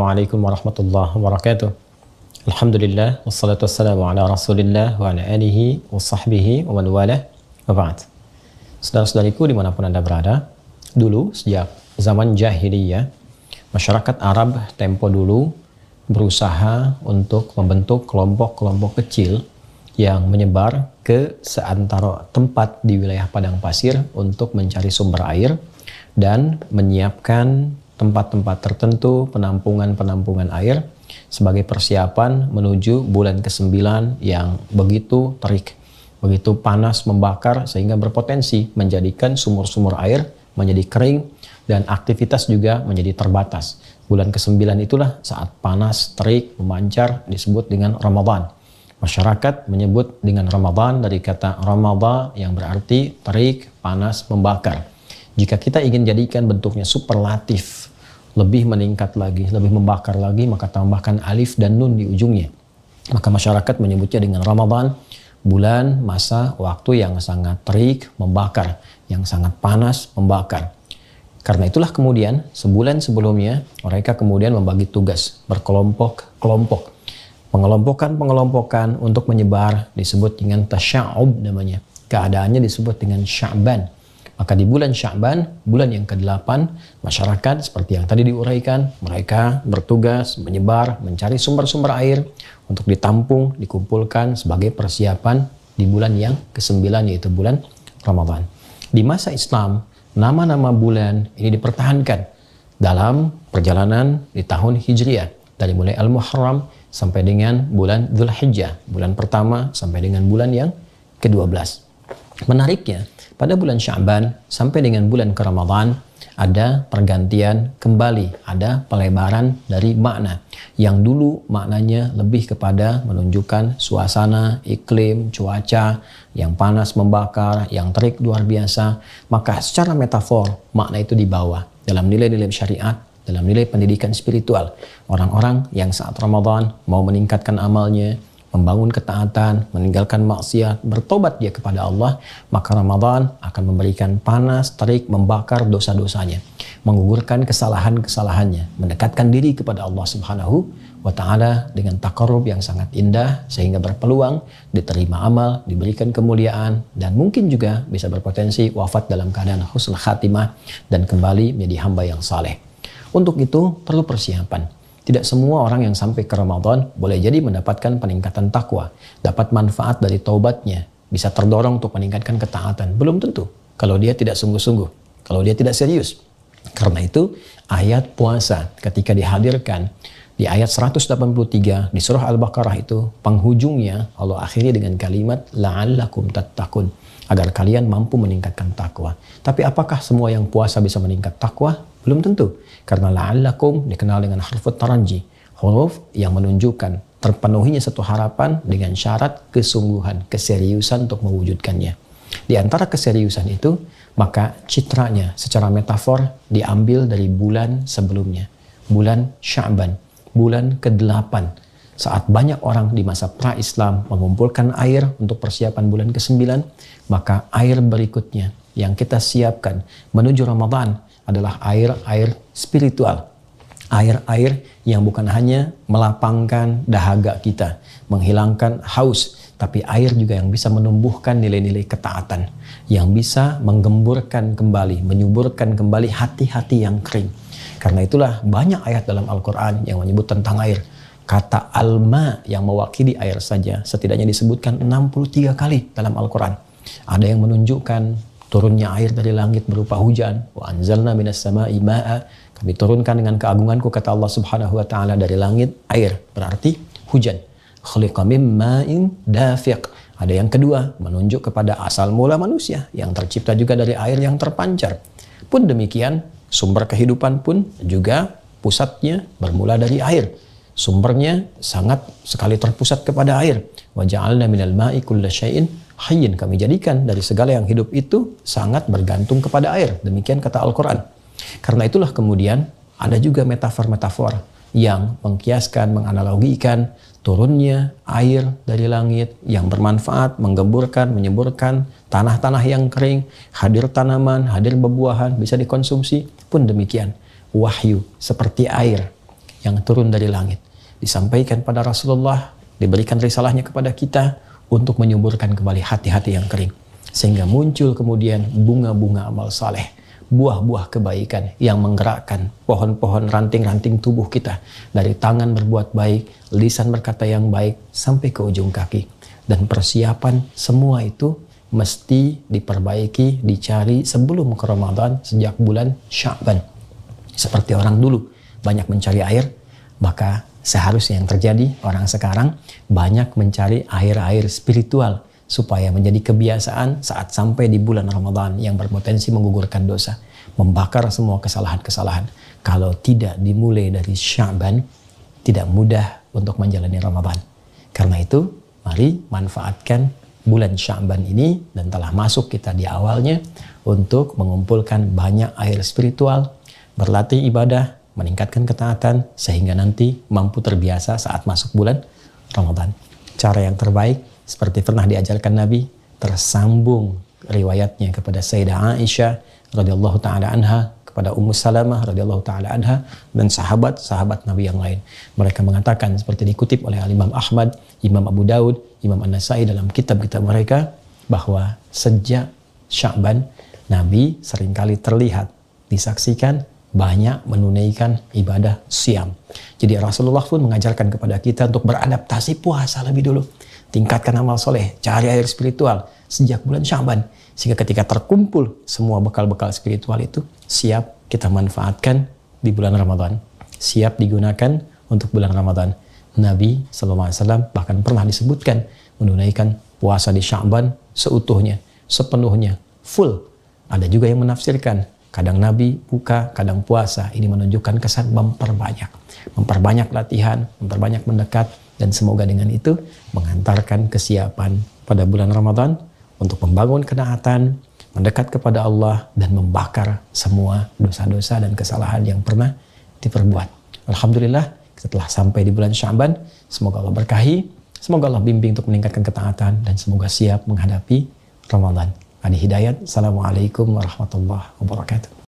Assalamualaikum warahmatullahi wabarakatuh. Alhamdulillah, wassalatu wassalamu ala rasulillah wa ala alihi wa sahbihi wa man walah wa ba'd. Saudara-saudariku dimanapun Anda berada, dulu sejak zaman jahiliyah, masyarakat Arab tempo dulu berusaha untuk membentuk kelompok-kelompok kecil yang menyebar ke seantero tempat di wilayah padang pasir untuk mencari sumber air dan menyiapkan tempat-tempat tertentu penampungan-penampungan air sebagai persiapan menuju bulan ke-9 yang begitu terik, begitu panas membakar sehingga berpotensi menjadikan sumur-sumur air menjadi kering dan aktivitas juga menjadi terbatas. Bulan ke-9 itulah saat panas, terik, memancar disebut dengan Ramadan. Masyarakat menyebut dengan Ramadan dari kata Ramadha yang berarti terik, panas, membakar. Jika kita ingin jadikan bentuknya superlatif, lebih meningkat lagi, lebih membakar lagi, maka tambahkan alif dan nun di ujungnya. Maka masyarakat menyebutnya dengan Ramadan, bulan masa waktu yang sangat terik, membakar, yang sangat panas, membakar. Karena itulah kemudian sebulan sebelumnya mereka kemudian membagi tugas berkelompok-kelompok. Pengelompokan untuk menyebar disebut dengan tasya'ub namanya. Keadaannya disebut dengan Sya'ban. Maka di bulan Sya'ban, bulan yang ke-8, masyarakat seperti yang tadi diuraikan, mereka bertugas menyebar, mencari sumber-sumber air untuk ditampung, dikumpulkan sebagai persiapan di bulan yang ke-9 yaitu bulan Ramadan. Di masa Islam, nama-nama bulan ini dipertahankan dalam perjalanan di tahun Hijriah. Dari mulai Al-Muharram sampai dengan bulan Dzulhijjah, bulan pertama sampai dengan bulan yang ke-12. Menariknya, pada bulan Sya'ban sampai dengan bulan ke Ramadan ada pergantian kembali, ada pelebaran dari makna. Yang dulu maknanya lebih kepada menunjukkan suasana, iklim, cuaca yang panas membakar, yang terik luar biasa. Maka secara metafor makna itu dibawa dalam nilai-nilai syariat, dalam nilai pendidikan spiritual. Orang-orang yang saat Ramadan mau meningkatkan amalnya, membangun ketaatan, meninggalkan maksiat, bertobat dia kepada Allah, maka Ramadan akan memberikan panas, terik, membakar dosa-dosanya, menggugurkan kesalahan-kesalahannya, mendekatkan diri kepada Allah Subhanahu wa Ta'ala dengan taqarrub yang sangat indah, sehingga berpeluang diterima amal, diberikan kemuliaan, dan mungkin juga bisa berpotensi wafat dalam keadaan husnul khatimah dan kembali menjadi hamba yang saleh. Untuk itu perlu persiapan. Tidak semua orang yang sampai ke Ramadan boleh jadi mendapatkan peningkatan takwa, dapat manfaat dari taubatnya, bisa terdorong untuk meningkatkan ketaatan. Belum tentu kalau dia tidak sungguh-sungguh, kalau dia tidak serius. Karena itu ayat puasa ketika dihadirkan di ayat 183 di surah Al-Baqarah itu, penghujungnya Allah akhiri dengan kalimat la'allakum tattaqun, agar kalian mampu meningkatkan takwa. Tapi apakah semua yang puasa bisa meningkat takwa? Belum tentu. Karena la'allakum dikenal dengan huruf taranji, huruf yang menunjukkan terpenuhinya satu harapan dengan syarat kesungguhan, keseriusan untuk mewujudkannya. Di antara keseriusan itu, maka citranya secara metafor diambil dari bulan sebelumnya, bulan Sya'ban, bulan ke-8. Saat banyak orang di masa pra-Islam mengumpulkan air untuk persiapan bulan ke-9, maka air berikutnya yang kita siapkan menuju Ramadan adalah air-air spiritual. Air-air yang bukan hanya melapangkan dahaga kita, menghilangkan haus, tapi air juga yang bisa menumbuhkan nilai-nilai ketaatan, yang bisa menggemburkan kembali, menyuburkan kembali hati-hati yang kering. Karena itulah banyak ayat dalam Al-Quran yang menyebut tentang air. Kata alma yang mewakili air saja setidaknya disebutkan 63 kali dalam Al-Quran. Ada yang menunjukkan turunnya air dari langit berupa hujan. Wa anzalna minas sama'i ma'a. Kami turunkan dengan keagunganku, kata Allah Subhanahu wa Ta'ala, dari langit air, berarti hujan. Khuliqa min ma'in dafiq. Ada yang kedua, menunjuk kepada asal mula manusia yang tercipta juga dari air yang terpancar. Pun demikian, sumber kehidupan pun juga pusatnya bermula dari air. Sumbernya sangat sekali terpusat kepada air. Wa ja'alna minal ma'i kulla syai'in hayyin, kami jadikan dari segala yang hidup itu sangat bergantung kepada air. Demikian kata Al-Quran. Karena itulah kemudian ada juga metafor-metafor yang mengkiaskan, menganalogikan turunnya air dari langit yang bermanfaat, menggemburkan, menyemburkan tanah-tanah yang kering, hadir tanaman, hadir bebuahan, bisa dikonsumsi. Pun demikian, wahyu seperti air yang turun dari langit. Disampaikan pada Rasulullah, diberikan risalahnya kepada kita untuk menyuburkan kembali hati-hati yang kering. Sehingga muncul kemudian bunga-bunga amal saleh, buah-buah kebaikan yang menggerakkan pohon-pohon ranting-ranting tubuh kita. Dari tangan berbuat baik, lisan berkata yang baik, sampai ke ujung kaki. Dan persiapan semua itu mesti diperbaiki, dicari sebelum ke Ramadan sejak bulan Sya'ban. Seperti orang dulu banyak mencari air, maka seharusnya yang terjadi orang sekarang banyak mencari air-air spiritual supaya menjadi kebiasaan saat sampai di bulan Ramadan yang berpotensi menggugurkan dosa, membakar semua kesalahan-kesalahan. Kalau tidak dimulai dari Sya'ban, tidak mudah untuk menjalani Ramadan. Karena itu, mari manfaatkan bulan Sya'ban ini, dan telah masuk kita di awalnya, untuk mengumpulkan banyak air spiritual, berlatih ibadah, meningkatkan ketaatan, sehingga nanti mampu terbiasa saat masuk bulan Ramadan. Cara yang terbaik, seperti pernah diajarkan Nabi, tersambung riwayatnya kepada Sayyidah Aisyah radhiyallahu taala anha, kepada Ummu Salamah radhiyallahu taala anha, dan sahabat-sahabat Nabi yang lain. Mereka mengatakan, seperti dikutip oleh Imam Ahmad, Imam Abu Daud, Imam An-Nasai dalam kitab-kitab mereka, bahwa sejak Sya'ban Nabi seringkali terlihat, disaksikan banyak menunaikan ibadah siam. Jadi Rasulullah pun mengajarkan kepada kita untuk beradaptasi puasa lebih dulu. Tingkatkan amal soleh, cari air spiritual sejak bulan Sya'ban. Sehingga ketika terkumpul semua bekal-bekal spiritual itu, siap kita manfaatkan di bulan Ramadan. Siap digunakan untuk bulan Ramadan. Nabi SAW bahkan pernah disebutkan menunaikan puasa di Sya'ban seutuhnya, sepenuhnya, full. Ada juga yang menafsirkan, kadang Nabi buka, kadang puasa. Ini menunjukkan kesan memperbanyak latihan, memperbanyak mendekat, dan semoga dengan itu mengantarkan kesiapan pada bulan Ramadan untuk membangun ketaatan, mendekat kepada Allah, dan membakar semua dosa-dosa dan kesalahan yang pernah diperbuat. Alhamdulillah, setelah sampai di bulan Sya'ban, semoga Allah berkahi, semoga Allah bimbing untuk meningkatkan ketaatan, dan semoga siap menghadapi Ramadan. Adi Hidayat, Assalamualaikum warahmatullahi wabarakatuh.